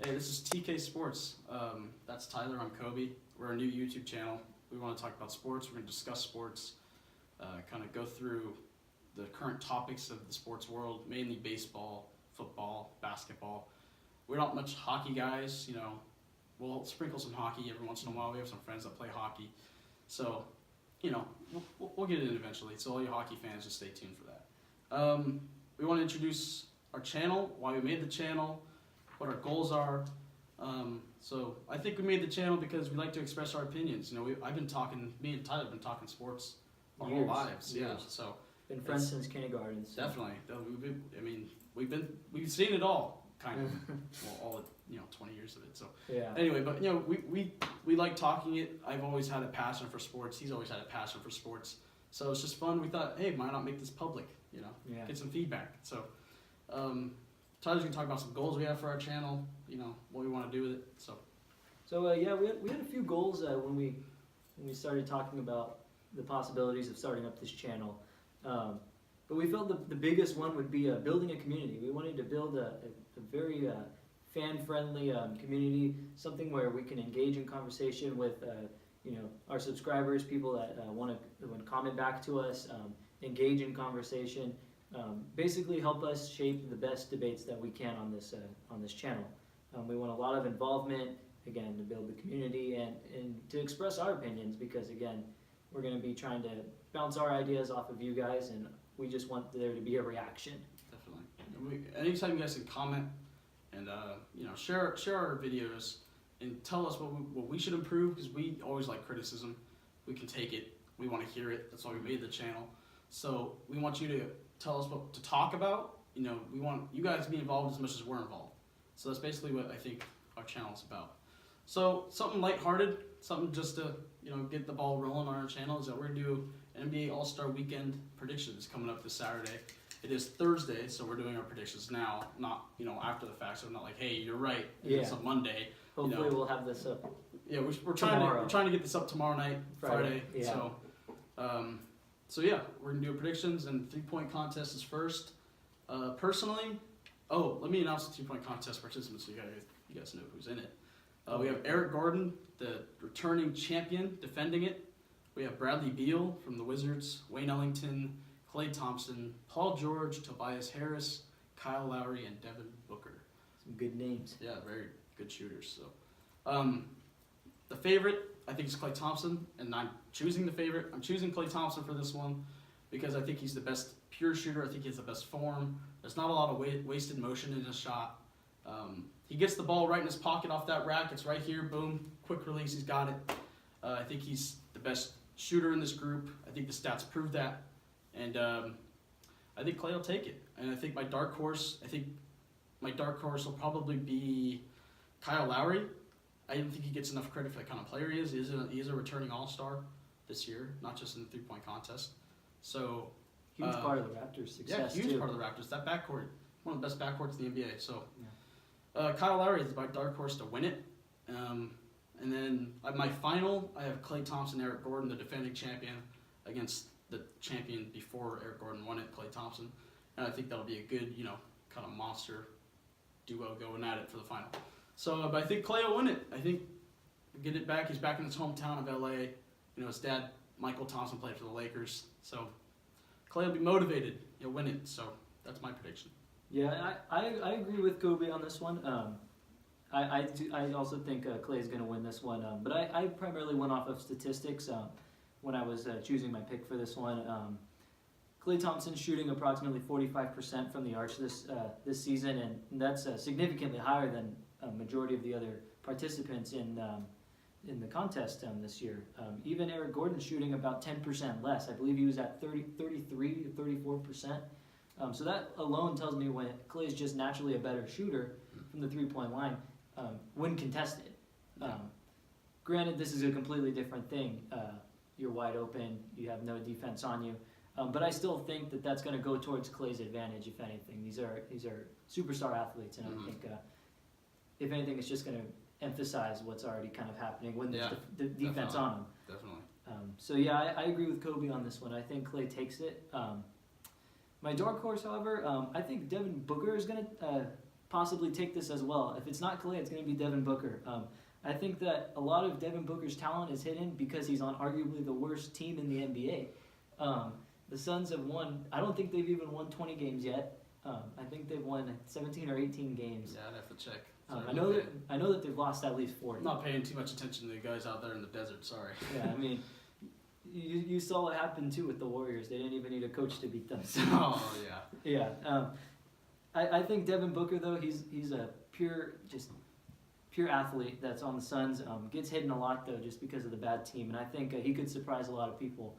Hey, this is TK Sports. That's Tyler. I'm Kobe. We're a new YouTube channel. We want to talk about sports. We're going to discuss sports, kind of go through the current topics of the sports world, mainly baseball, football, basketball. We're not much hockey guys, you know. We'll sprinkle some hockey every once in a while. We have some friends that play hockey. So, you know, we'll get it in eventually. So all you hockey fans, just stay tuned for that. We want to introduce our channel, why we made the channel, what our goals are. So I think we made the channel because we like to express our opinions. You know, me and Tyler have been talking sports our whole lives. Years. Yeah, so Been friends since kindergarten. So. definitely. We've seen it all, kind of. Well, all 20 years of it. So Yeah. anyway, but you know, we like talking it. I've always had a passion for sports. He's always had a passion for sports. So it's just fun. We thought, hey, why not make this public? You know, Yeah. get some feedback. So Tyler's gonna talk about some goals we have for our channel. You know, what we want to do with it. So yeah, we had a few goals when we started talking about the possibilities of starting up this channel. But we felt the biggest one would be building a community. We wanted to build a very fan-friendly community, something where we can engage in conversation with our subscribers, people that want to comment back to us, engage in conversation, basically help us shape the best debates that we can on this channel. We want a lot of involvement, again, to build the community and to express our opinions, because again, we're going to be trying to bounce our ideas off of you guys, and we just want there to be a reaction. Definitely. Anytime you guys can comment and share our videos and tell us what we should improve, because we always like criticism. We can take it. We want to hear it. That's why we made the channel. So we want you to tell us what to talk about. You know, we want you guys to be involved as much as we're involved. So that's basically what I think our channel is about. So something lighthearted, something just to get the ball rolling on our channel, is that we're gonna do NBA All-Star Weekend predictions coming up this Saturday. It is Thursday, so we're doing our predictions now, not after the fact. So I'm not like, hey, you're right. It's a Monday. Hopefully we'll have this up. Yeah, we're trying to get this up tomorrow night, Friday. Yeah. So yeah, we're gonna do predictions, and 3-point contest is first. Personally, let me announce the 3-point contest participants so you guys know who's in it. We have Eric Gordon, the returning champion, defending it. We have Bradley Beal from the Wizards, Wayne Ellington, Klay Thompson, Paul George, Tobias Harris, Kyle Lowry, and Devin Booker. Some good names. Yeah, very good shooters. So, the favorite, I think, is Klay Thompson, and I'm choosing the favorite. I'm choosing Klay Thompson for this one because I think he's the best pure shooter. I think he has the best form. There's not a lot of wasted motion in his shot. He gets the ball right in his pocket off that rack. It's right here, boom, quick release, he's got it. I think he's the best shooter in this group. I think the stats prove that. And I think Klay will take it. And I think my dark horse will probably be Kyle Lowry. I don't think he gets enough credit for the kind of player he is. He is a returning All-Star this year, not just in the 3-point contest. So huge part of the Raptors' success. Yeah, huge part of the Raptors. That backcourt, one of the best backcourts in the NBA. So Kyle Lowry is my dark horse to win it. And then my final, I have Klay Thompson, Eric Gordon, the defending champion, against the champion before Eric Gordon won it, Klay Thompson. And I think that'll be a good, kind of monster duo going at it for the final. So, but I think Klay will win it. I think get it back. He's back in his hometown of LA. His dad, Michael Thompson, played for the Lakers. So Klay will be motivated. He'll win it. So that's my prediction. Yeah, I agree with Kobe on this one. I also think Klay is going to win this one. But I primarily went off of statistics when I was choosing my pick for this one. Klay Thompson's shooting approximately 45% from the arch this season, and that's significantly higher than a majority of the other participants in the contest this year. Even Eric Gordon's shooting about 10% less. I believe he was at 33 to 34%. So that alone tells me when Klay is just naturally a better shooter from the 3-point line when contested. Granted, this is a completely different thing. You're wide open. You have no defense on you. But I still think that that's going to go towards Klay's advantage, if anything. These are superstar athletes, and I think if anything, it's just going to emphasize what's already kind of happening when there's the defense on them. Definitely. So yeah, I agree with Kobe on this one. I think Klay takes it. My dark horse, however, I think Devin Booker is going to possibly take this as well. If it's not Clay, it's going to be Devin Booker. I think that a lot of Devin Booker's talent is hidden because he's on arguably the worst team in the NBA. The Suns have won. I don't think they've even won 20 games yet. I think they've won 17 or 18 games. Yeah, I'd have to check. I know that they've lost at least 40. I'm not paying too much attention to the guys out there in the desert. Sorry. Yeah, I mean, you saw what happened too with the Warriors. They didn't even need a coach to beat them. So. Oh yeah. Yeah. I think Devin Booker though he's a pure athlete that's on the Suns. Gets hidden a lot though just because of the bad team, and I think he could surprise a lot of people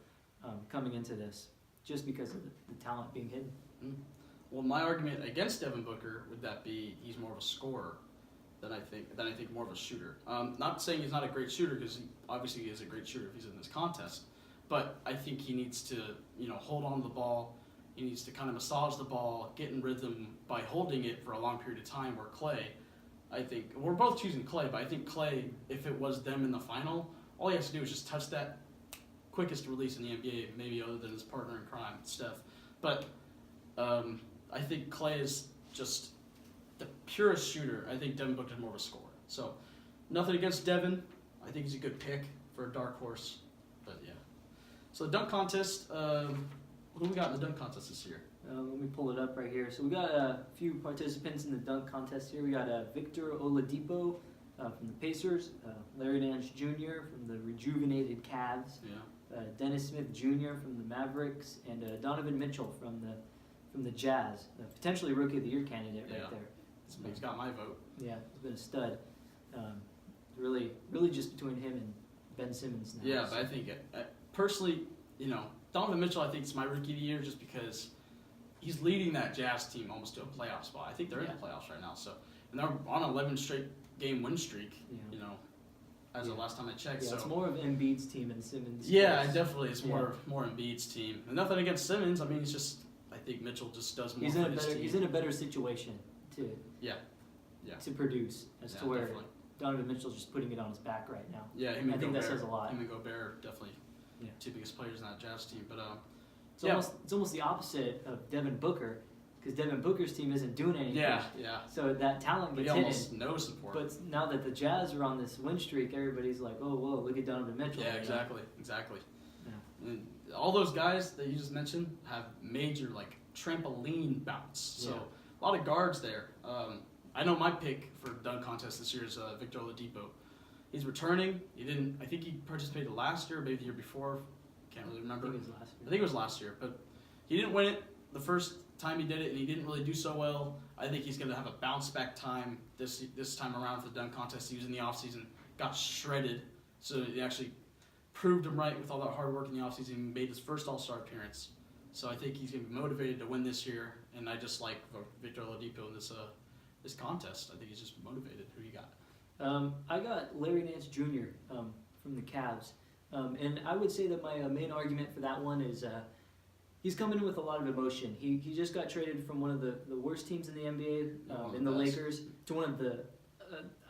coming into this just because of the talent being hidden. Well, my argument against Devin Booker would that be he's more of a scorer than I think more of a shooter. Not saying he's not a great shooter because obviously he is a great shooter if he's in this contest, but I think he needs to hold on to the ball. He needs to kind of massage the ball, get in rhythm by holding it for a long period of time. Where Clay, I think we're both choosing Clay, but I think Clay, if it was them in the final, all he has to do is just touch that quickest release in the NBA, maybe other than his partner in crime, Steph. But I think Clay is just the purest shooter. I think Devin Booker is more of a scorer. So nothing against Devin. I think he's a good pick for a dark horse. But yeah. So the dunk contest. Who we got in the dunk contest this year? Let me pull it up right here. So we got a few participants in the dunk contest here. We got Victor Oladipo from the Pacers, Larry Nance Jr. from the rejuvenated Cavs, Dennis Smith Jr. from the Mavericks, and Donovan Mitchell from the Jazz. Potentially Rookie of the Year candidate right there. He's got my vote. Yeah, he's been a stud. Really just between him and Ben Simmons now. Yeah, but I think personally, Donovan Mitchell, I think is my Rookie of the Year just because he's leading that Jazz team almost to a playoff spot. I think they're in the playoffs right now. So, and they're on an 11 straight game win streak. As the last time I checked. Yeah, so it's more of Embiid's team and Simmons. Yeah, definitely, it's more Embiid's team. And nothing against Simmons. I mean, it's just I think Mitchell just does more. He's in a better situation to produce to where definitely. Donovan Mitchell's just putting it on his back right now. Yeah, I think that says a lot. Him and Gobert definitely two biggest players in that Jazz team. But it's almost the opposite of Devin Booker, because Devin Booker's team isn't doing anything. Yeah. So that talent gets almost no support. But now that the Jazz are on this win streak, everybody's like, oh, whoa, look at Donovan Mitchell. Yeah, exactly. Yeah. And all those guys that you just mentioned have major trampoline bounce. So a lot of guards there. I know my pick for dunk contest this year is Victor Oladipo. He's returning. I think he participated last year, maybe the year before. Can't really remember. I think it was last year, but he didn't win it the first time he did it, and he didn't really do so well. I think he's going to have a bounce back time this time around for the dunk contest. He was in the offseason, got shredded, so he actually proved him right with all that hard work in the offseason. He made his first All-Star appearance. So I think he's going to be motivated to win this year, and I just like Victor Oladipo in this contest. I think he's just motivated. Who you got? I got Larry Nance Jr. From the Cavs. And I would say that my main argument for that one is he's coming in with a lot of emotion. He just got traded from one of the worst teams in the NBA, in the Lakers, to one of the,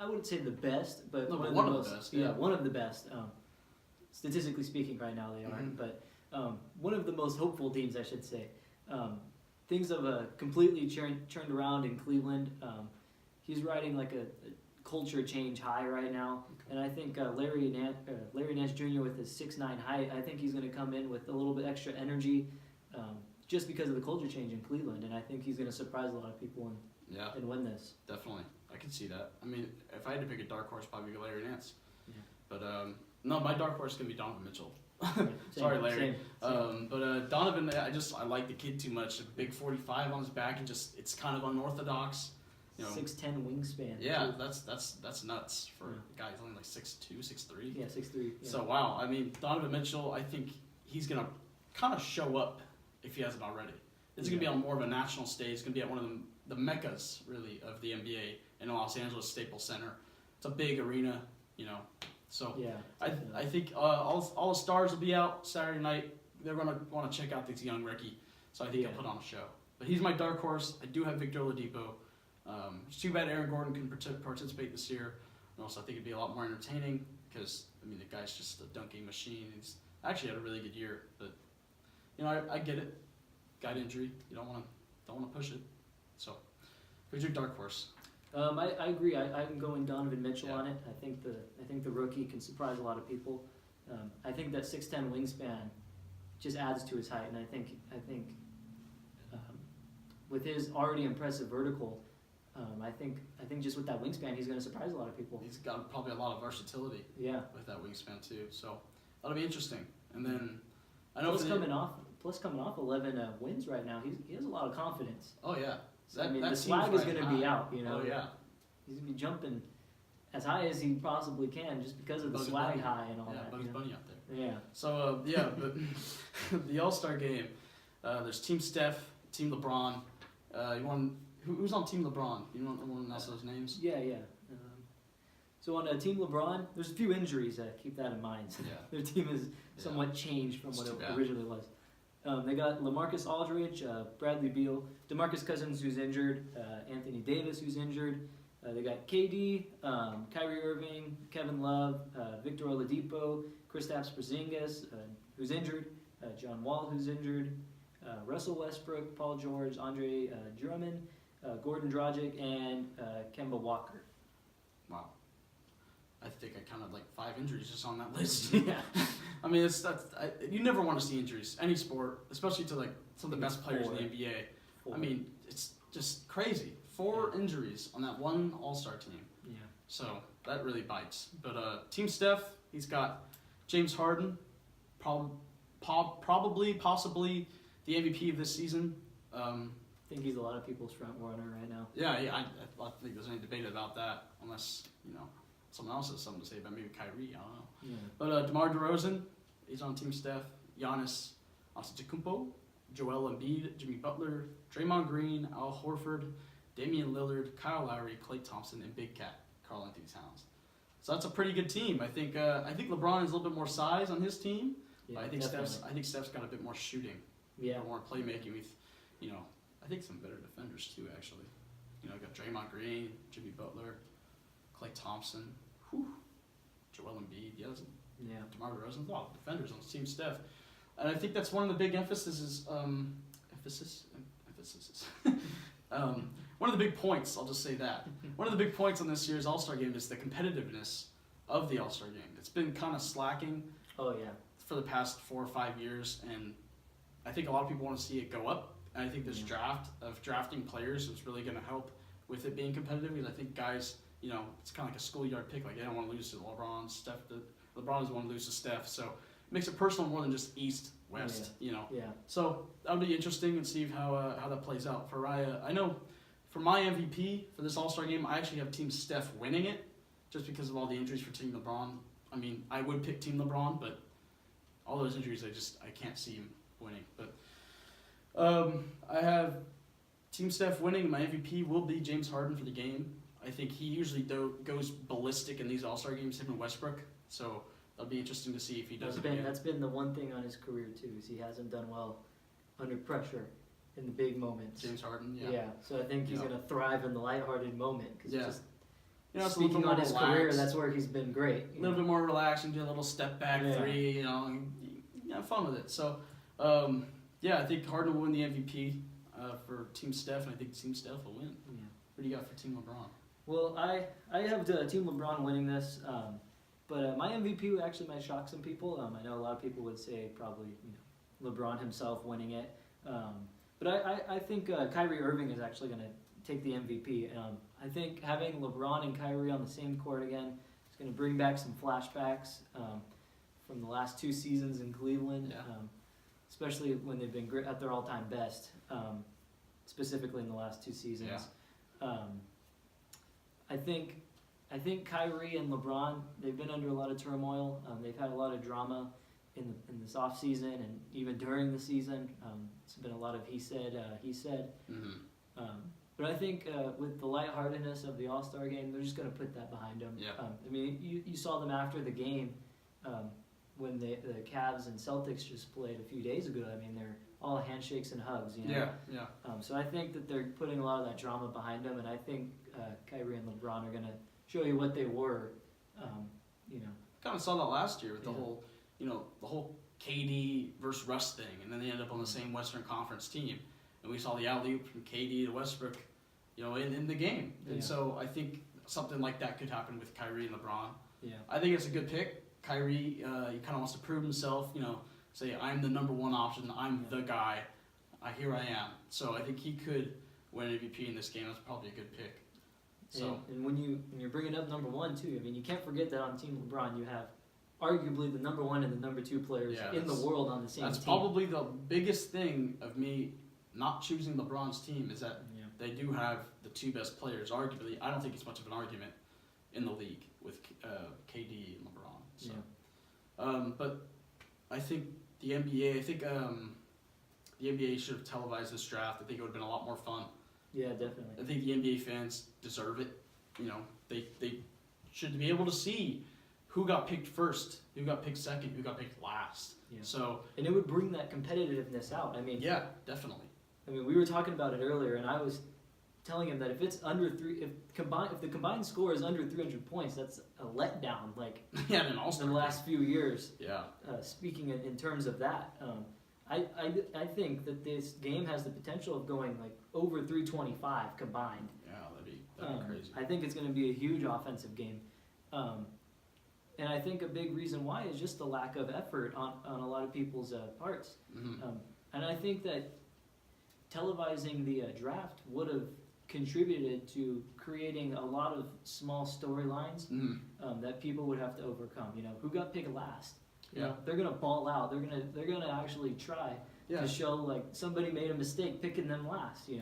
I wouldn't say the best, but one of the best. Yeah, one of the best. Statistically speaking, right now they aren't, but one of the most hopeful teams, I should say. Things have completely turned around in Cleveland. He's riding like a culture change high right now, and I think Larry Nance Jr. with his 6'9" height, I think he's going to come in with a little bit extra energy, just because of the culture change in Cleveland, and I think he's going to surprise a lot of people and win this. Definitely, I can see that. I mean, if I had to pick a dark horse, probably go Larry Nance. Yeah. But no, my dark horse is going to be Donovan Mitchell. Sorry, Larry. Same. But Donovan, I like the kid too much. A big 45 on his back, and just it's kind of unorthodox. 6'10" wingspan. Yeah, that's nuts for a guy who's only like 6'2", 6'3". Yeah, 6'3". Yeah. So wow, I mean Donovan Mitchell, I think he's gonna kind of show up if he hasn't already. It's gonna be on more of a national stage. It's gonna be at one of the meccas really of the NBA in Los Angeles Staples Center. It's a big arena, So yeah, I think all the stars will be out Saturday night. They're gonna want to check out this young rookie. So I think he'll put on a show. But he's my dark horse. I do have Victor Oladipo. It's too bad Aaron Gordon can participate this year. And also, I think it'd be a lot more entertaining because the guy's just a dunking machine. He's actually had a really good year, but I get it. Got injury. You don't want to push it. So, Who's your dark horse? I agree. I'm going Donovan Mitchell Yeah. on it. I think the rookie can surprise a lot of people. I think that 6'10" wingspan just adds to his height, and I think with his already impressive vertical, I think just with that wingspan, he's going to surprise a lot of people. He's got probably a lot of versatility Yeah. with that wingspan too. So that'll be interesting. And then I know Plus for coming off 11 wins right now, he has a lot of confidence. oh yeah, So, I mean, that the seems swag is right going to be high. out. You know. Oh yeah, He's going to be jumping as high as he possibly can just because of the Bugs swag Bunny. high and all yeah, that. Bugs you know? Bunny out there. Yeah. So but the All-Star game, there's Team Steph, Team LeBron. Who's on Team LeBron? You want to announce those names? Yeah. So on Team LeBron, there's a few injuries. Keep that in mind. Yeah. Their team is somewhat changed from It's what too it bad. originally was. They got LaMarcus Aldridge, Bradley Beal, DeMarcus Cousins, who's injured, Anthony Davis, who's injured. They got KD, Kyrie Irving, Kevin Love, Victor Oladipo, Kristaps Porzingis, who's injured, John Wall, who's injured, Russell Westbrook, Paul George, Andre Drummond, Gordon Dragic, and Kemba Walker. Wow. I think I counted like 5 injuries just on that list. Yeah. I mean, you never want to see injuries, any sport, especially to like some of the best players in the NBA. I mean, it's just crazy. 4 injuries on that one All-Star team. Yeah. So that really bites. But Team Steph, he's got James Harden, possibly the MVP of this season. I think he's a lot of people's front runner right now. Yeah, I don't think there's any debate about that, unless someone else has something to say about maybe Kyrie. I don't know. Yeah. But DeMar DeRozan, he's on Team Steph. Giannis Antetokounmpo, Joel Embiid, Jimmy Butler, Draymond Green, Al Horford, Damian Lillard, Kyle Lowry, Klay Thompson, and Big Cat, Karl Anthony Towns. So that's a pretty good team. I think LeBron has a little bit more size on his team. Yeah, But I think definitely. Steph's got a bit more shooting, Yeah. more playmaking with, I think some better defenders too. Actually, got Draymond Green, Jimmy Butler, Klay Thompson, Joel Embiid. Yeah, DeMar DeRozan. A lot of defenders on Team Steph, and I think that's one of the big emphases. One of the big points. I'll just say that one of the big points on this year's All-Star Game is the competitiveness of the All-Star Game. It's been kind of slacking Oh yeah. for the past 4 or 5 years, and I think a lot of people want to see it go up. And I think this drafting players is really going to help with it being competitive, because I think guys, it's kind of like a schoolyard pick. Like, they don't want to lose to LeBron. LeBron doesn't want to lose to Steph, so it makes it personal more than just East, West. Yeah. So that'll be interesting and see how that plays out. For I know for my MVP for this All-Star game, I actually have Team Steph winning it, just because of all the injuries for Team LeBron. I mean, I would pick Team LeBron, but all those injuries, I can't see him winning. But I have Team Steph winning. My MVP will be James Harden for the game. I think he usually goes ballistic in these All-Star games, him and Westbrook. So that'll be interesting to see if he does it again. That's been the one thing on his career too, is he hasn't done well under pressure in the big moments. James Harden, Yeah. So I think he's gonna thrive in the lighthearted moment, because it's a little speaking bit more on his relaxed. career, that's where he's been great. A little bit more relaxed and do a little step back Yeah. 3, and have fun with it. So, I think Harden will win the MVP for Team Steph, and I think Team Steph will win. Yeah. What do you got for Team LeBron? Well, I have Team LeBron winning this, but my MVP actually might shock some people. I know a lot of people would say probably LeBron himself winning it, but I think Kyrie Irving is actually going to take the MVP. I think having LeBron and Kyrie on the same court again is going to bring back some flashbacks from the last 2 seasons in Cleveland, especially when they've been at their all-time best, specifically in the last 2 seasons. I think Kyrie and LeBron, they've been under a lot of turmoil. They've had a lot of drama in this off season and even during the season. It's been a lot of he said. Mm-hmm. But I think with the lightheartedness of the All-Star game, they're just going to put that behind them. Yeah. I mean, you saw them after the game when the Cavs and Celtics just played a few days ago. I mean, they're all handshakes and hugs. Yeah. So I think that they're putting a lot of that drama behind them, and I think Kyrie and LeBron are going to show you what they were. Kind of saw that last year with the whole KD versus Russ thing, and then they ended up on the same Western Conference team, and we saw the alley-oop from KD to Westbrook in the game. And Yeah. so I think something like that could happen with Kyrie and LeBron. Yeah. I think it's a good pick. Kyrie, he kind of wants to prove himself, say I'm the number one option, I'm the guy, here I am. So I think he could win MVP in this game. That's probably a good pick. So And when you're bringing up number one too, I mean, you can't forget that on Team LeBron you have arguably the number one and the number two players in the world on the same that's team. probably the biggest thing of me not choosing LeBron's team is that they do have the two best players. Arguably, I don't think it's much of an argument in the league with KD and LeBron. So. But I think the NBA, the NBA should have televised this draft. I think it would have been a lot more fun. Yeah, definitely. I think the NBA fans deserve it. They should be able to see who got picked first, who got picked second, who got picked last. Yeah. So and it would bring that competitiveness out. I mean, yeah, definitely. I mean, we were talking about it earlier, and I was telling him that if it's under if the combined score is under 300 points, that's a letdown. Like Yeah, and also in the last few years. Yeah. Speaking in terms of that, I think that this game has the potential of going like over 325 combined. Yeah, that'd be crazy. I think it's going to be a huge offensive game. And I think a big reason why is just the lack of effort on a lot of people's parts. Mm-hmm. And I think that televising the draft would have contributed to creating a lot of small storylines Mm-hmm. that people would have to overcome. Who got picked last? Yeah. They're gonna ball out. They're gonna actually try to show like somebody made a mistake picking them last. Yeah.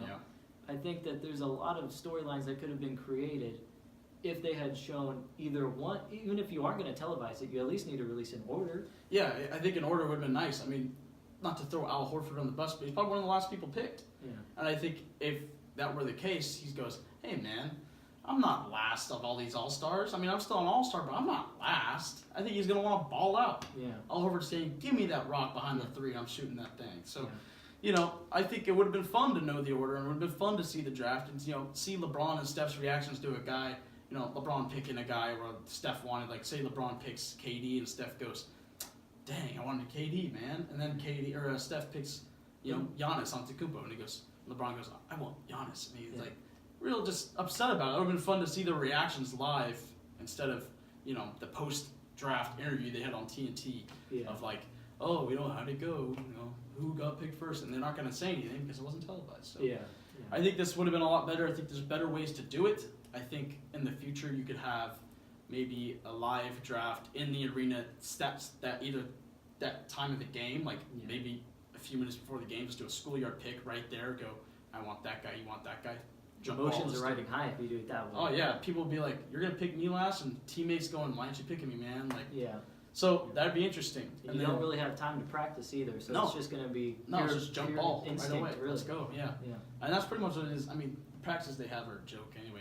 I think that there's a lot of storylines that could have been created if they had shown either one. Even if you aren't going to televise it, you at least need to release an order. Yeah, I think an order would have been nice. I mean, not to throw Al Horford on the bus, but he's probably one of the last people picked. Yeah. And I think if that were the case, he goes, hey man, I'm not last of all these All-Stars. I mean, I'm still an All-Star, but I'm not last. I think he's going to want to ball out. Yeah. Al Horford saying, give me that rock behind the three, I'm shooting that thing. So, Yeah. I think it would have been fun to know the order, and it would have been fun to see the draft and, see LeBron and Steph's reactions to a guy, LeBron picking a guy where Steph wanted, like, say LeBron picks KD and Steph goes, dang, I wanted KD, man. And then Steph picks, Giannis Antetokounmpo, and LeBron goes, I want Giannis. And he's like, real just upset about it. It would have been fun to see the reactions live instead of, the post-draft interview they had on TNT of like, oh, how'd it go? Who got picked first? And they're not going to say anything because it wasn't televised. So I think this would have been a lot better. I think there's better ways to do it. I think in the future you could have maybe a live draft in the arena steps that either that time of the game, like maybe a few minutes before the game, just do a schoolyard pick right there. Go, I want that guy, you want that guy. Emotions are riding high if you do it that way. Oh yeah, people will be like, you're going to pick me last? And teammates going, why aren't you picking me, man? Like, yeah. So that'd be interesting. And you don't really have time to practice either, so it's just going to be it's just jump ball instinct, right away. really. Let's go, yeah. And that's pretty much what it is. I mean, the practices they have are a joke anyway.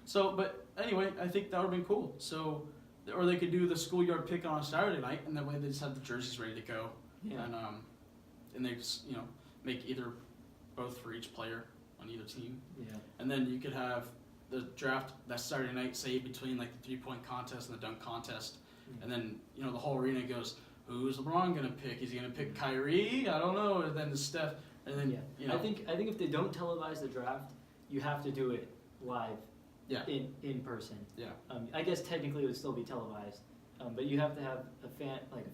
So, but anyway, I think that would have been cool. So, or they could do the schoolyard pick on a Saturday night, and that way they just have the jerseys ready to go. Yeah. And they just, make either both for each player on either team. Yeah. And then you could have the draft that Saturday night, say between like the 3-point contest and the dunk contest. And then, the whole arena goes, who's LeBron going to pick? Is he going to pick Kyrie? I don't know. And then the Steph. And then, I think if they don't televise the draft, you have to do it live in person. Yeah. I guess technically it would still be televised, but you have to have a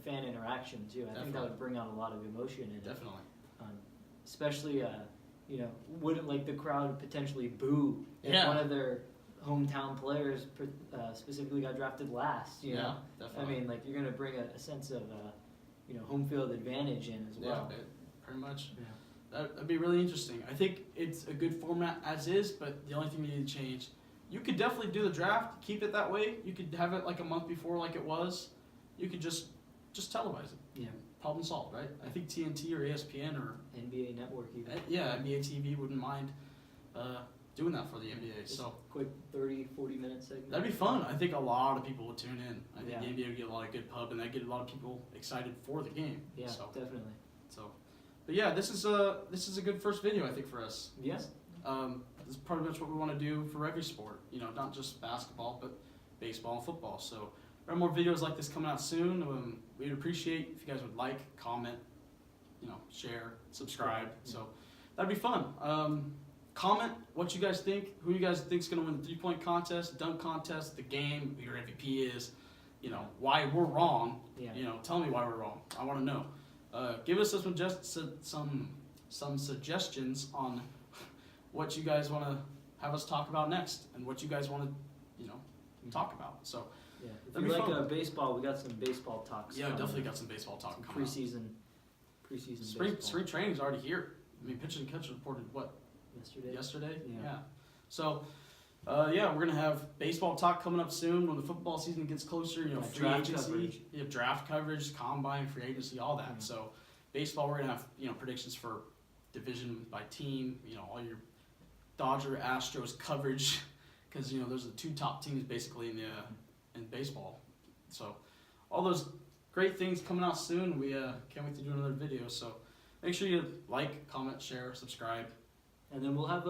fan interaction too. I think that would bring out a lot of emotion in it. Definitely. Especially, wouldn't like the crowd potentially boo if one of their hometown players specifically got drafted last? You know? Definitely. I mean, like, you're going to bring a sense of, home field advantage in as well. Yeah, pretty much. Yeah. That'd be really interesting. I think it's a good format as is, but the only thing you need to change, you could definitely do the draft, keep it that way. You could have it like a month before like it was. You could just televise it. Yeah. Problem solved, right? I think TNT or ESPN or NBA Network even. NBA TV wouldn't mind doing that for the NBA. Just so quick 30, 40-minute segment. that'd be fun. I think a lot of people would tune in. I think Yeah. the NBA would get a lot of good pub, and that'd get a lot of people excited for the game. Yeah, So, definitely. but yeah, this is a good first video I think for us. Yes. This is pretty much what we want to do for every sport. Not just basketball, but baseball and football. So there are more videos like this coming out soon. We'd appreciate if you guys would like, comment, share, subscribe. Yeah. So that'd be fun. comment what you guys think. Who you guys think's gonna win the 3-point contest, dunk contest, the game, who your MVP is. You know why we're wrong. Yeah. You know, tell me why we're wrong. I want to know. Give us some suggestions on what you guys want to have us talk about next, and what you guys want to, you know, talk about. So Yeah. If That'd you be like fun. baseball, we got some baseball talks. yeah, coming. definitely got some baseball talk Some coming up. preseason Spring baseball. training's already here. I mean, pitch and catch reported what yesterday. Yeah. So. Yeah, we're gonna have baseball talk coming up soon when the football season gets closer. You know, Yeah, free draft agency, coverage. you have draft coverage, combine, free agency, all that. Yeah. So, baseball, we're gonna have predictions for division by team. You know, all your Dodger, Astros coverage, because those are the 2 top teams basically in baseball. So, all those great things coming out soon. We can't wait to do another video. So, make sure you like, comment, share, subscribe. And then we'll have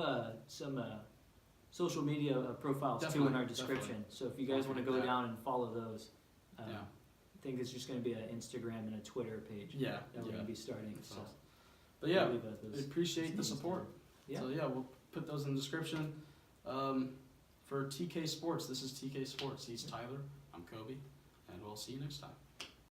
some social media profiles too in Definitely, our description. So if you guys want to Definitely go that. down and follow those, Yeah. I think it's just going to be an Instagram and a Twitter page Yeah, that we're yeah. going to be starting. So, But yeah, we'll leave, we those appreciate the names support. there. Yeah. So yeah, we'll put those in the description. For TK Sports, this is TK Sports. He's Tyler. I'm Kobe, and we'll see you next time.